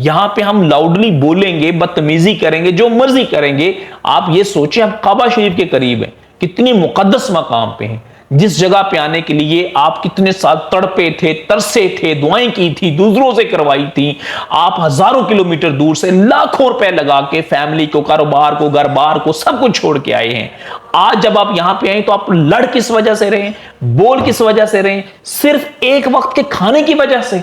یہاں پہ ہم لاؤڈلی بولیں گے، بدتمیزی کریں گے، جو مرضی کریں گے. آپ یہ سوچیں ہم کعبہ شریف کے قریب ہیں، کتنی مقدس مقام پہ ہیں. جس جگہ پہ آنے کے لیے آپ کتنے سال تڑپے تھے، ترسے تھے، دعائیں کی تھی، دوسروں سے کروائی تھی. آپ ہزاروں کلومیٹر دور سے لاکھوں روپے لگا کے فیملی کو، کاروبار کو، گھر بار کو، سب کچھ چھوڑ کے آئے ہیں. آج جب آپ یہاں پہ آئے تو آپ لڑ کس وجہ سے رہے، بول کس وجہ سے رہے؟ صرف ایک وقت کے کھانے کی وجہ سے.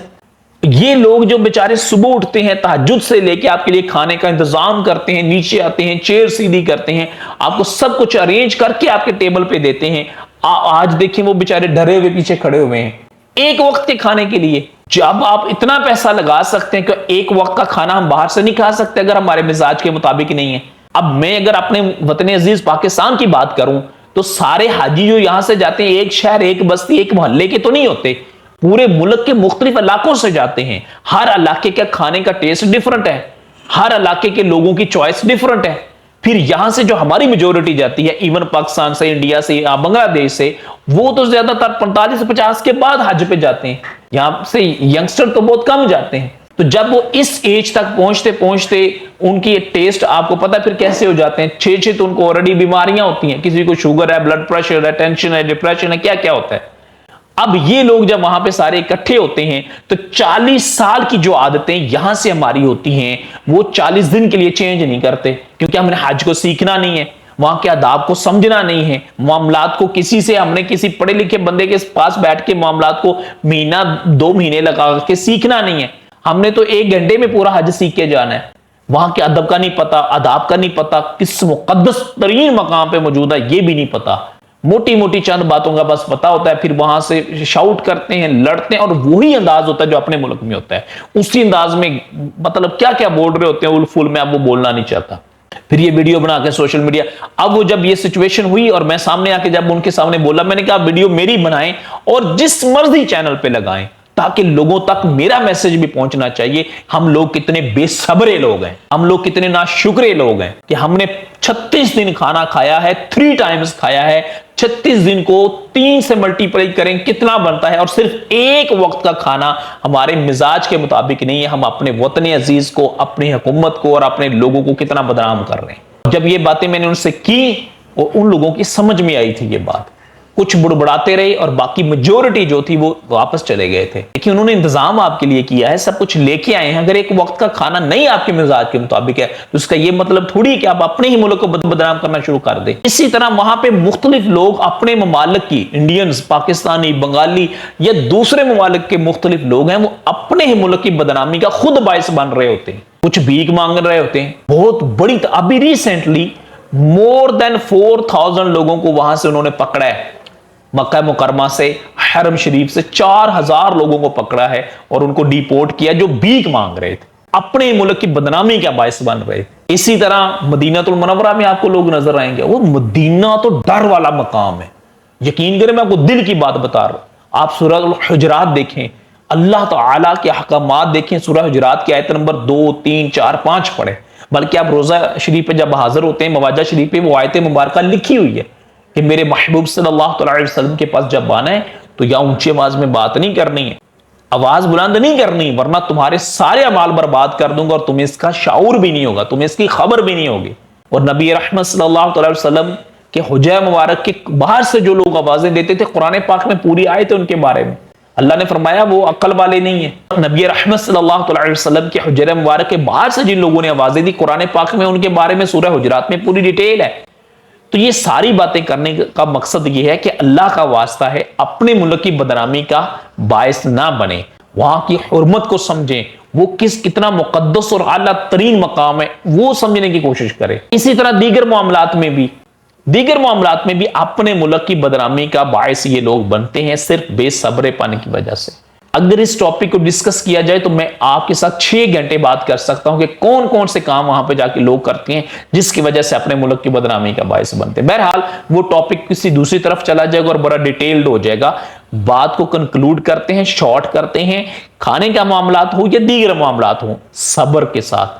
یہ لوگ جو بیچارے صبح اٹھتے ہیں، تہجد سے لے کے آپ کے لیے کھانے کا انتظام کرتے ہیں، نیچے آتے ہیں، چیئر سیدھی کرتے ہیں، آپ کو سب کچھ ارینج کر کے آپ کے ٹیبل پہ دیتے ہیں. آج دیکھیں وہ بیچارے ڈرے ہوئے پیچھے کھڑے ہوئے ہیں ایک وقت کے کھانے کے لیے. جب آپ اتنا پیسہ لگا سکتے ہیں کہ ایک وقت کا کھانا ہم باہر سے نہیں کھا سکتے اگر ہمارے مزاج کے مطابق نہیں ہے. اب میں اگر اپنے وطن عزیز پاکستان کی بات کروں تو سارے حاجی جو یہاں سے جاتے ہیں ایک شہر، ایک بستی، ایک محلے کے تو نہیں ہوتے، پورے ملک کے مختلف علاقوں سے جاتے ہیں. ہر علاقے کے کھانے کا ٹیسٹ ڈیفرنٹ ہے، ہر علاقے کے لوگوں کی چوائس ڈیفرنٹ ہے. پھر یہاں سے جو ہماری میجورٹی جاتی ہے، ایون پاکستان سے، انڈیا سے، بنگلہ دیش سے، وہ تو زیادہ تر 45-50 کے بعد حج پہ جاتے ہیں. یہاں سے ینگسٹر تو بہت کم جاتے ہیں. تو جب وہ اس ایج تک پہنچتے پہنچتے ان کی ٹیسٹ آپ کو پتا پھر کیسے ہو جاتے ہیں. 6 تو ان کو آلریڈی بیماریاں ہوتی ہیں، کسی کو شوگر ہے، بلڈ پریشر ہے، ٹینشن ہے، ڈپریشن ہے، کیا کیا ہوتا ہے. اب یہ لوگ جب وہاں پہ سارے اکٹھے ہوتے ہیں تو 40 سال کی جو عادتیں یہاں سے ہماری ہوتی ہیں وہ 40 دن کے لیے چینج نہیں کرتے، کیونکہ ہم نے حج کو سیکھنا نہیں ہے، وہاں کے آداب کو سمجھنا نہیں ہے، معاملات کو کسی سے ہم نے کسی پڑھے لکھے بندے کے پاس بیٹھ کے معاملات کو مہینہ 2 مہینے لگا کے سیکھنا نہیں ہے. ہم نے تو 1 گھنٹے میں پورا حج سیکھ کے جانا ہے. وہاں کے ادب کا نہیں پتا، آداب کا نہیں پتا، کس مقدس ترین مقام پہ موجود ہے یہ بھی نہیں پتا. موٹی موٹی چند باتوں کا بس پتا ہوتا ہے، پھر وہاں سے شاؤٹ کرتے ہیں، لڑتے ہیں، اور وہی انداز ہوتا ہے جو اپنے ملک میں ہوتا ہے. اسی انداز میں مطلب کیا کیا بول رہے ہوتے ہیں الفول میں، اب وہ بولنا نہیں چاہتا. پھر یہ ویڈیو بنا کے سوشل میڈیا. اب وہ جب یہ سچویشن ہوئی اور میں سامنے آ کے جب ان کے سامنے بولا، میں نے کہا ویڈیو میری بنائیں اور جس مرضی چینل پہ لگائیں تاکہ لوگوں تک میرا میسج بھی پہنچنا چاہیے. ہم لوگ کتنے بے صبرے لوگ ہیں، ہم لوگ کتنے ناشکرے لوگ ہیں کہ ہم نے 36 دن کھانا کھایا ہے، 3 ٹائمز کھایا ہے. 36 دن کو 3 سے ملٹیپلائی کریں کتنا بنتا ہے، اور صرف ایک وقت کا کھانا ہمارے مزاج کے مطابق نہیں ہے. ہم اپنے وطن عزیز کو، اپنی حکومت کو اور اپنے لوگوں کو کتنا بدنام کر رہے ہیں. جب یہ باتیں میں نے ان سے کی اور ان لوگوں کی سمجھ میں آئی تھی یہ بات، کچھ بڑبڑاتے رہے اور باقی میجورٹی جو تھی وہ واپس چلے گئے تھے. لیکن انہوں نے انتظام آپ کے لیے کیا ہے، سب کچھ لے کے آئے ہیں. اگر ایک وقت کا کھانا نہیں آپ کے مزاج کے مطابق ہے تو اس کا یہ مطلب تھوڑی ہے کہ آپ اپنے ہی ملک کو بدنام کرنا شروع کر دیں. اسی طرح وہاں پہ مختلف لوگ اپنے ممالک کی، انڈینز، پاکستانی، بنگالی یا دوسرے ممالک کے مختلف لوگ ہیں، وہ اپنے ہی ملک کی بدنامی کا خود باعث بن رہے ہوتے ہیں، کچھ بھیک مانگ رہے ہوتے ہیں. بہت بڑی ابھی ریسنٹلی more than 4000 لوگوں کو وہاں سے انہوں نے پکڑا ہے. مکہ مکرمہ سے، حرم شریف سے 4000 لوگوں کو پکڑا ہے اور ان کو ڈیپورٹ کیا جو بھیک مانگ رہے تھے، اپنے ملک کی بدنامی کا باعث بن رہے تھے. اسی طرح مدینہ المنورہ میں آپ کو لوگ نظر آئیں گے. وہ مدینہ تو ڈر والا مقام ہے، یقین کریں میں آپ کو دل کی بات بتا رہا ہوں. آپ سورہ الحجرات دیکھیں، اللہ تعالیٰ کے احکامات دیکھیں. سورہ حجرات کی آیت نمبر 2، 3، 4، 5 پڑھیں. بلکہ آپ روزہ شریف پہ جب حاضر ہوتے ہیں، مواجہ شریف پہ وہ آیت مبارکہ لکھی ہوئی ہے کہ میرے محبوب صلی اللہ علیہ وسلم کے پاس جب آنا ہے تو یا اونچی آواز میں بات نہیں کرنی ہے، آواز بلند نہیں کرنی، ورنہ تمہارے سارے اعمال برباد کر دوں گا اور تمہیں اس کا شعور بھی نہیں ہوگا، تمہیں اس کی خبر بھی نہیں ہوگی. اور نبی رحمت صلی اللہ علیہ وسلم کے حجہ مبارک کے باہر سے جو لوگ آوازیں دیتے تھے، قرآن پاک میں پوری آیت ہے ان کے بارے میں. اللہ نے فرمایا وہ عقل والے نہیں ہیں. نبی رحمت صلی اللہ علیہ وسلم کے حجرہ مبارک کے باہر سے جن لوگوں نے آوازیں دی، قرآن پاک میں ان کے بارے میں سورہ حجرات میں پوری ڈیٹیل ہے. تو یہ ساری باتیں کرنے کا مقصد یہ ہے کہ اللہ کا واسطہ ہے اپنے ملک کی بدنامی کا باعث نہ بنے، وہاں کی حرمت کو سمجھیں، وہ کتنا مقدس اور اعلیٰ ترین مقام ہے وہ سمجھنے کی کوشش کریں. اسی طرح دیگر معاملات میں بھی اپنے ملک کی بدنامی کا باعث یہ لوگ بنتے ہیں صرف بے صبرے پانے کی وجہ سے. اگر اس ٹاپک کو ڈسکس کیا جائے تو میں آپ کے ساتھ 6 گھنٹے بات کر سکتا ہوں کہ کون کون سے کام وہاں پہ جا کے لوگ کرتے ہیں جس کی وجہ سے اپنے ملک کی بدنامی کا باعث بنتے ہیں. بہرحال وہ ٹاپک کسی دوسری طرف چلا جائے گا اور بڑا ڈیٹیلڈ ہو جائے گا. بات کو کنکلوڈ کرتے ہیں، شارٹ کرتے ہیں. کھانے کا معاملات ہو یا دیگر معاملات ہوں، صبر کے ساتھ.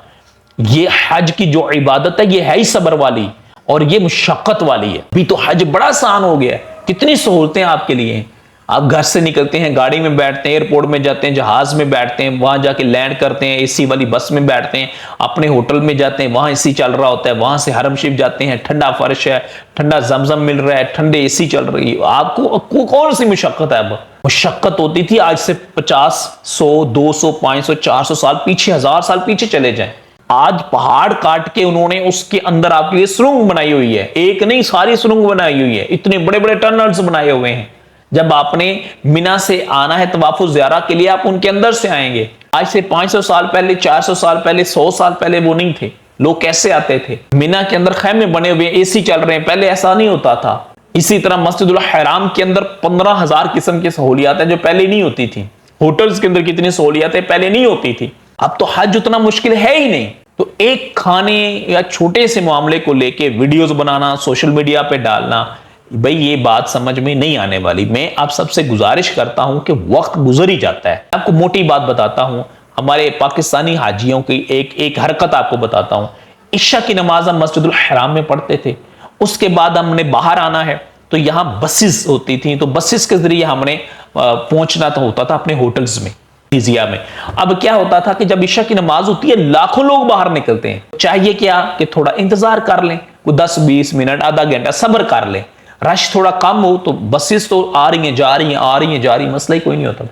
یہ حج کی جو عبادت ہے یہ ہے ہی صبر والی اور یہ مشقت والی ہے. بھی تو حج بڑا آسان ہو گیا ہے، کتنی سہولتیں آپ کے لیے ہیں. آپ گھر سے نکلتے ہیں، گاڑی میں بیٹھتے ہیں، ایئرپورٹ میں جاتے ہیں، جہاز میں بیٹھتے ہیں، وہاں جا کے لینڈ کرتے ہیں، اے سی والی بس میں بیٹھتے ہیں، اپنے ہوٹل میں جاتے ہیں، وہاں اے سی چل رہا ہوتا ہے، وہاں سے حرم شریف جاتے ہیں، ٹھنڈا فرش ہے، ٹھنڈا زمزم مل رہا ہے، ٹھنڈے اے سی چل رہی ہے، آپ کو کون سی مشقت ہے؟ اب مشقت ہوتی تھی آج سے 50 100 200 500 400 سال پیچھے، 1000 سال پیچھے چلے جائیں، آج پہاڑ کاٹ کے انہوں نے اس کے اندر آپ کے لیے سرنگ بنائی ہوئی ہے، ایک نہیں ساری سرنگ بنائی ہوئی ہے، اتنے بڑے بڑے ٹنلز بنائے ہوئے ہیں۔ جب آپ نے مینا سے آنا ہے طواف الزیارہ کے لیے، آپ ان کے اندر سے آئیں گے۔ آج سے 500 سال پہلے، 400 سال پہلے، 100 سال پہلے وہ نہیں تھے۔ لوگ کیسے آتے تھے؟ مینا کے اندر خیمے بنے ہوئے، اے سی چل رہے ہیں، پہلے ایسا نہیں ہوتا تھا۔ اسی طرح مسجد الحرام کے اندر 15,000 قسم کی سہولیات ہیں جو پہلے نہیں ہوتی تھی۔ ہوٹلز کے اندر کتنی سہولیاتیں پہلے نہیں ہوتی تھی۔ اب تو حج اتنا مشکل ہے ہی نہیں۔ تو ایک کھانے یا چھوٹے سے معاملے کو لے کے ویڈیوز بنانا، سوشل میڈیا پہ ڈالنا، بھئی یہ بات سمجھ میں نہیں آنے والی۔ میں آپ سب سے گزارش کرتا ہوں کہ وقت گزر ہی جاتا ہے۔ آپ کو موٹی بات بتاتا ہوں، ہمارے پاکستانی حاجیوں کی ایک حرکت آپ کو بتاتا ہوں۔ عشاء کی نماز ہم مسجد الحرام میں پڑھتے تھے، اس کے بعد ہم نے باہر آنا ہے تو یہاں بسز ہوتی تھیں، تو بسز کے ذریعے ہم نے پہنچنا ہوتا تھا اپنے ہوٹلز میں، میں۔ اب کیا ہوتا تھا کہ جب عشاء کی نماز ہوتی ہے، لاکھوں لوگ باہر نکلتے ہیں، چاہیے کیا کہ تھوڑا انتظار کر لیں، کوئی 10-20 منٹ، آدھا گھنٹہ صبر کر لیں، رش تھوڑا کم ہو تو بسز تو آ رہی ہیں جا رہی ہیں، آ رہی ہیں جا رہی ہیں، مسئلہ ہی کوئی نہیں ہوتا۔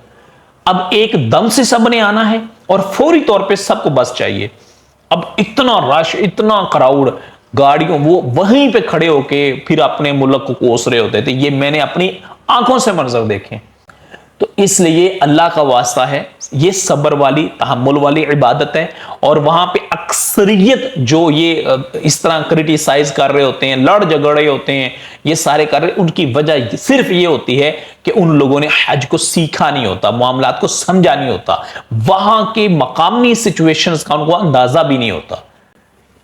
اب ایک دم سے سب نے آنا ہے اور فوری طور پہ سب کو بس چاہیے۔ اب اتنا رش، اتنا کراؤڈ، گاڑیوں، وہ وہیں پہ کھڑے ہو کے پھر اپنے ملک کو کوس رہے ہوتے تھے۔ یہ میں نے اپنی آنکھوں سے منظر دیکھے۔ تو اس لیے اللہ کا واسطہ ہے، یہ صبر والی، تحمل والی عبادت ہے، اور وہاں پہ اکثریت جو یہ اس طرح کرٹیسائز کر رہے ہوتے ہیں، لڑ جھگڑ رہے ہوتے ہیں، یہ سارے کر رہے، ان کی وجہ صرف یہ ہوتی ہے کہ ان لوگوں نے حج کو سیکھا نہیں ہوتا، معاملات کو سمجھا نہیں ہوتا، وہاں کے مقامی سچویشنز کا ان کو اندازہ بھی نہیں ہوتا۔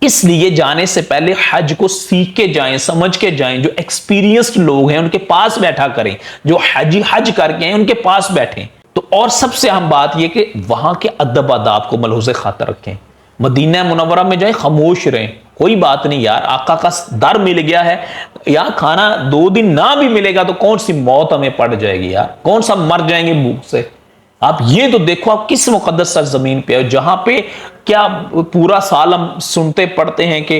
اس لیے جانے سے پہلے حج کو سیکھ کے جائیں، سمجھ کے جائیں، جو ایکسپیرینسڈ لوگ ہیں ان کے پاس بیٹھا کریں، جو حج کر کے ہیں ان کے پاس بیٹھیں۔ تو اور سب سے اہم بات یہ کہ وہاں کے ادب آداب کو ملحوظ خاطر رکھیں۔ مدینہ منورہ میں جائیں، خاموش رہیں، کوئی بات نہیں یار، آقا کا در مل گیا ہے، یا کھانا 2 دن نہ بھی ملے گا تو کون سی موت ہمیں پڑ جائے گی یار، کون سا مر جائیں گے بھوک سے۔ آپ یہ تو دیکھو، آپ کس مقدس سرزمین پہ ہو جہاں پہ کیا پورا سال ہم سنتے پڑھتے ہیں کہ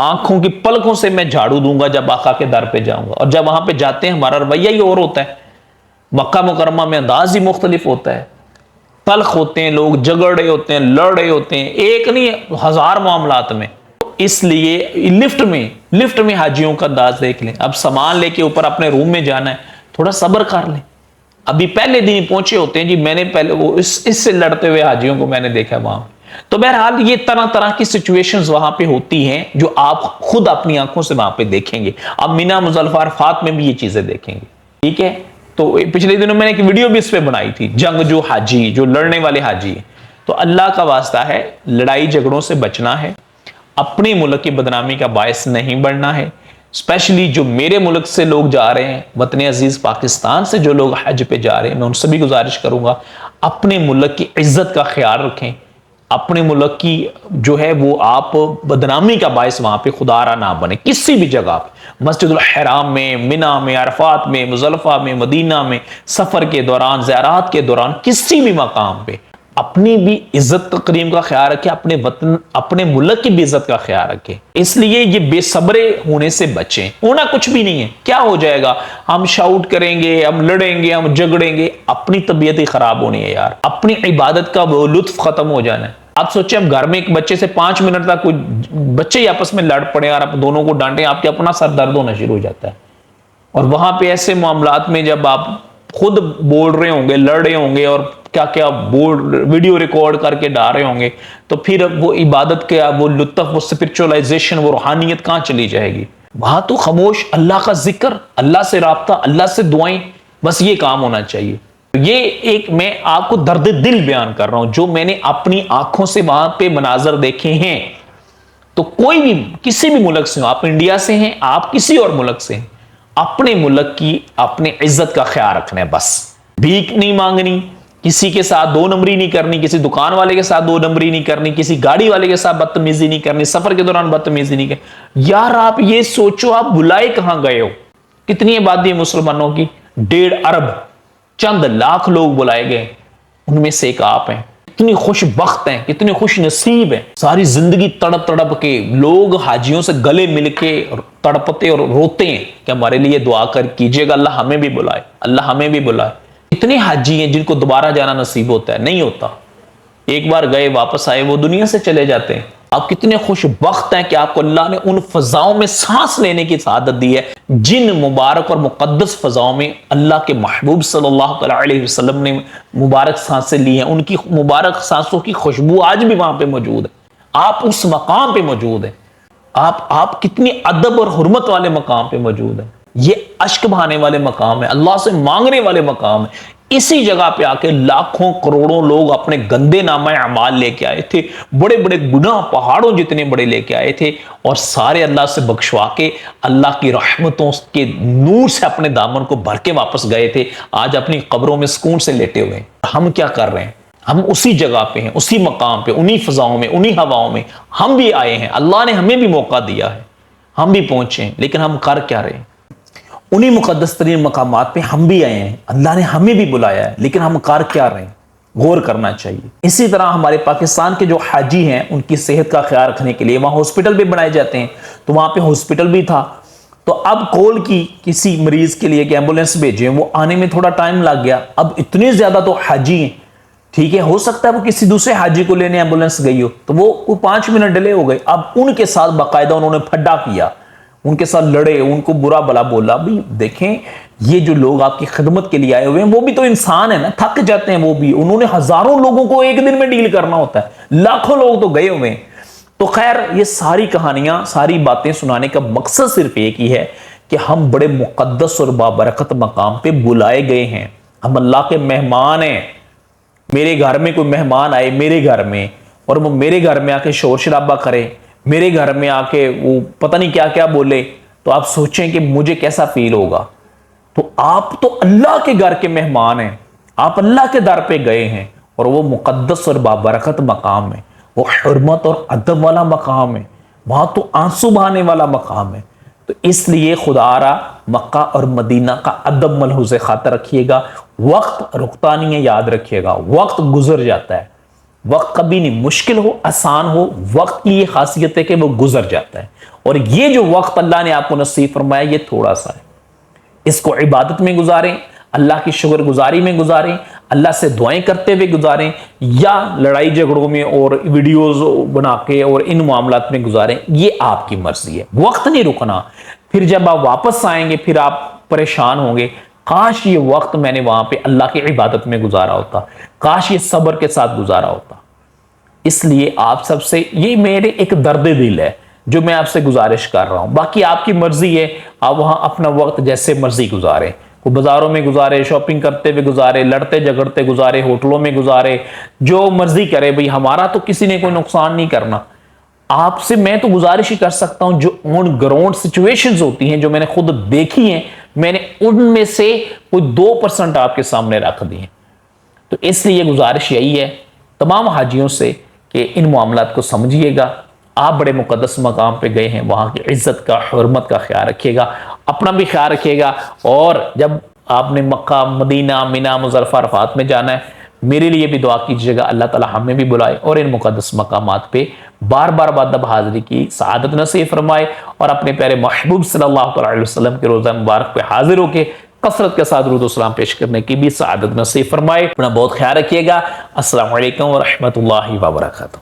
آنکھوں کی پلکوں سے میں جھاڑو دوں گا جب آقا کے در پہ جاؤں گا، اور جب وہاں پہ جاتے ہیں ہمارا رویہ ہی اور ہوتا ہے۔ مکہ مکرمہ میں انداز ہی مختلف ہوتا ہے، تلخ ہوتے ہیں، لوگ جھگڑ رہے ہوتے ہیں، لڑ رہے ہوتے ہیں، ایک نہیں 1000 معاملات میں۔ اس لیے لفٹ میں حاجیوں کا انداز دیکھ لیں۔ اب سامان لے کے اوپر اپنے روم میں جانا ہے، تھوڑا صبر کر لیں۔ ابھی پہلے دن پہنچے ہوتے ہیں جی، میں نے پہلے وہ اس سے لڑتے ہوئے حاجیوں کو میں نے دیکھا وہاں۔ تو بہرحال یہ طرح طرح کی سچویشنز وہاں پہ ہوتی ہیں جو آپ خود اپنی آنکھوں سے وہاں پہ دیکھیں گے۔ اب مینا، مزدلفہ، عرفات میں بھی یہ چیزیں دیکھیں گے، ٹھیک ہے؟ تو پچھلے دنوں میں نے ایک ویڈیو بھی اس پہ بنائی تھی، جنگ جو حاجی، جو لڑنے والے حاجی۔ تو اللہ کا واسطہ ہے، لڑائی جھگڑوں سے بچنا ہے، اپنے ملک کی بدنامی کا باعث نہیں بننا ہے۔ اسپیشلی جو میرے ملک سے لوگ جا رہے ہیں، وطن عزیز پاکستان سے جو لوگ حج پہ جا رہے ہیں، میں ان سے بھی گزارش کروں گا اپنے ملک کی عزت کا خیال رکھیں، اپنے ملک کی جو ہے وہ آپ بدنامی کا باعث وہاں پہ خدا را نہ بنے، کسی بھی جگہ پہ، مسجد الحرام میں، مینا میں، عرفات میں، مزدلفہ میں، مدینہ میں، سفر کے دوران، زیارات کے دوران، کسی بھی مقام پہ اپنی بھی عزت تکریم کا خیال رکھیں، اپنے وطن، اپنے ملک کی بھی عزت کا خیال رکھیں۔ اس لیے یہ بے صبرے ہونے سے بچیں، ہونا کچھ بھی نہیں ہے، کیا ہو جائے گا؟ ہم شاؤٹ کریں گے، ہم لڑیں گے، ہم جھگڑیں گے، اپنی طبیعت ہی خراب ہونی ہے یار، اپنی عبادت کا وہ لطف ختم ہو جانا ہے۔ آپ سوچیں، اب گھر میں ایک بچے سے 5 منٹ تک کوئی بچے ہی آپس میں لڑ پڑے اور آپ دونوں کو ڈانٹیں، آپ کے اپنا سر درد ہونا شروع ہو جاتا ہے۔ اور وہاں پہ ایسے معاملات میں جب آپ خود بول رہے ہوں گے، لڑ رہے ہوں گے، اور کیا کیا ویڈیو ریکارڈ کر کے ڈال رہے ہوں گے، تو پھر وہ عبادت کا وہ لطف، وہ اسپرچولائزیشن، وہ روحانیت کہاں چلی جائے گی؟ وہاں تو خاموش اللہ کا ذکر، اللہ سے رابطہ، اللہ سے دعائیں، بس یہ کام ہونا چاہیے۔ یہ ایک میں آپ کو درد دل بیان کر رہا ہوں جو میں نے اپنی آنکھوں سے وہاں پہ مناظر دیکھے ہیں۔ تو کوئی بھی کسی بھی ملک سے ہو، آپ انڈیا سے ہیں، آپ کسی اور ملک سے ہیں، اپنے ملک کی، اپنے عزت کا خیال رکھنا ہے، بس بھیک نہیں مانگنی، کسی کے ساتھ 2 نمبری نہیں کرنی، کسی دکان والے کے ساتھ 2 نمبری نہیں کرنی، کسی گاڑی والے کے ساتھ بدتمیزی نہیں کرنی، سفر کے دوران بدتمیزی نہیں کرنی۔ یار آپ یہ سوچو، آپ بلائے کہاں گئے ہو؟ کتنی آبادی ہے مسلمانوں کی؟ 1.5 ارب۔ چند لاکھ لوگ بلائے گئے، ان میں سے ایک آپ ہیں۔ کتنی خوش بخت ہیں، کتنی خوش نصیب ہیں۔ ساری زندگی تڑپ تڑپ کے لوگ حاجیوں سے گلے مل کے تڑپتے اور روتے ہیں کہ ہمارے لیے دعا کیجیے گا، اللہ ہمیں بھی بلائے، اللہ ہمیں بھی بلائے۔ اتنے حاجی ہیں جن کو دوبارہ جانا نصیب ہوتا ہے؟ نہیں ہوتا۔ ایک بار گئے واپس آئے وہ دنیا سے چلے جاتے ہیں۔ آپ کتنے خوش بخت ہیں کہ آپ کو اللہ نے ان فضاؤں میں سانس لینے کی سعادت دی ہے جن مبارک اور مقدس فضاؤں میں اللہ کے محبوب صلی اللہ علیہ وسلم نے مبارک سانسیں لی ہیں۔ ان کی مبارک سانسوں کی خوشبو آج بھی وہاں پہ موجود ہے۔ آپ اس مقام پہ موجود ہیں۔ آپ کتنی ادب اور حرمت والے مقام پہ موجود ہیں۔ یہ اشک بہانے والے مقام ہے، اللہ سے مانگنے والے مقام ہے۔ اسی جگہ پہ آ کے لاکھوں کروڑوں لوگ اپنے گندے نامہ اعمال لے کے آئے تھے، بڑے بڑے گناہ پہاڑوں جتنے بڑے لے کے آئے تھے، اور سارے اللہ سے بخشوا کے اللہ کی رحمتوں کے نور سے اپنے دامن کو بھر کے واپس گئے تھے۔ آج اپنی قبروں میں سکون سے لیٹے ہوئے ہیں۔ ہم کیا کر رہے ہیں؟ ہم اسی جگہ پہ ہیں، اسی مقام پہ، انہی فضاؤں میں، انہی ہواؤں میں ہم بھی آئے ہیں۔ اللہ نے ہمیں بھی موقع دیا ہے، ہم بھی پہنچے ہیں، لیکن ہم کر کیا رہے ہیں؟ انہی مقدس ترین مقامات پہ ہم بھی آئے ہیں، اللہ نے ہمیں بھی بلایا ہے، لیکن ہم کر کیا رہے ہیں؟ غور کرنا چاہیے۔ اسی طرح ہمارے پاکستان کے جو حاجی ہیں ان کی صحت کا خیال رکھنے کے لیے وہاں ہاسپٹل بھی بنائے جاتے ہیں، تو وہاں پہ ہاسپٹل بھی تھا، تو اب کال کی کسی مریض کے لیے کہ ایمبولینس بھیجیں، وہ آنے میں تھوڑا ٹائم لگ گیا۔ اب اتنے زیادہ تو حاجی ہیں، ٹھیک ہے، ہو سکتا ہے وہ کسی دوسرے حاجی کو لینے ایمبولینس گئی ہو، تو وہ 5 منٹ ڈیلے ہو گئے۔ اب ان کے ساتھ باقاعدہ انہوں نے پھڈا کیا، ان کے ساتھ لڑے، ان کو برا بلا بولا۔ بھی دیکھیں، یہ جو لوگ آپ کی خدمت کے لیے آئے ہوئے ہیں وہ بھی تو انسان ہے نا، تھک جاتے ہیں وہ بھی، انہوں نے ہزاروں لوگوں کو ایک دن میں ڈیل کرنا ہوتا ہے، لاکھوں لوگ تو گئے ہوئے ہیں۔ تو خیر، یہ ساری کہانیاں، ساری باتیں سنانے کا مقصد صرف ایک ہی ہے کہ ہم بڑے مقدس اور بابرکت مقام پہ بلائے گئے ہیں، ہم اللہ کے مہمان ہیں۔ میرے گھر میں کوئی مہمان آئے میرے گھر میں، اور وہ میرے گھر میں آ کے شور شرابہ کرے، میرے گھر میں آ کے وہ پتہ نہیں کیا کیا بولے، تو آپ سوچیں کہ مجھے کیسا فیل ہوگا۔ تو آپ تو اللہ کے گھر کے مہمان ہیں، آپ اللہ کے در پہ گئے ہیں، اور وہ مقدس اور بابرکت مقام ہے، وہ حرمت اور ادب والا مقام ہے، وہاں تو آنسو بہانے والا مقام ہے۔ تو اس لیے خدا را مکہ اور مدینہ کا ادب ملحوظ خاطر رکھیے گا۔ وقت رکتا نہیں ہے، یاد رکھیے گا، وقت گزر جاتا ہے۔ وقت کبھی نہیں، مشکل ہو آسان ہو، وقت کی یہ خاصیت ہے کہ وہ گزر جاتا ہے، اور یہ جو وقت اللہ نے آپ کو نصیب فرمایا یہ تھوڑا سا ہے، اس کو عبادت میں گزاریں، اللہ کی شکر گزاری میں گزاریں، اللہ سے دعائیں کرتے ہوئے گزاریں، یا لڑائی جھگڑوں میں اور ویڈیوز بنا کے اور ان معاملات میں گزاریں، یہ آپ کی مرضی ہے۔ وقت نہیں رکنا، پھر جب آپ واپس آئیں گے پھر آپ پریشان ہوں گے، کاش یہ وقت میں نے وہاں پہ اللہ کی عبادت میں گزارا ہوتا، کاش یہ صبر کے ساتھ گزارا ہوتا۔ اس لیے آپ سب سے یہ میرے ایک درد دل ہے جو میں آپ سے گزارش کر رہا ہوں، باقی آپ کی مرضی ہے، آپ وہاں اپنا وقت جیسے مرضی گزاریں، کوئی بازاروں میں گزارے، شاپنگ کرتے ہوئے گزارے، لڑتے جھگڑتے گزارے، ہوٹلوں میں گزارے، جو مرضی کرے، بھئی ہمارا تو کسی نے کوئی نقصان نہیں کرنا۔ آپ سے میں تو گزارش ہی کر سکتا ہوں، جو آن گراؤنڈ سچویشنز ہوتی ہیں جو میں نے خود دیکھی ہیں، میں نے ان میں سے کوئی 2% آپ کے سامنے رکھ دی ہیں۔ تو اس لیے گزارش یہی ہے تمام حاجیوں سے کہ ان معاملات کو سمجھیے گا۔ آپ بڑے مقدس مقام پہ گئے ہیں، وہاں کی عزت کا، حرمت کا خیال رکھیے گا، اپنا بھی خیال رکھیے گا، اور جب آپ نے مکہ، مدینہ، مینا، مزدلفہ، عرفات میں جانا ہے، میرے لیے بھی دعا کیجیے گا اللہ تعالی ہمیں بھی بلائے اور ان مقدس مقامات پہ بار بار بادب حاضری کی سعادت نصیب فرمائے، اور اپنے پیارے محبوب صلی اللہ علیہ وسلم کے روزہ مبارک پہ حاضر ہو کے کثرت کے ساتھ درود و سلام پیش کرنے کی بھی سعادت نصیب فرمائے۔ اپنا بہت خیال رکھیے گا۔ السلام علیکم ورحمۃ اللہ وبرکاتہ۔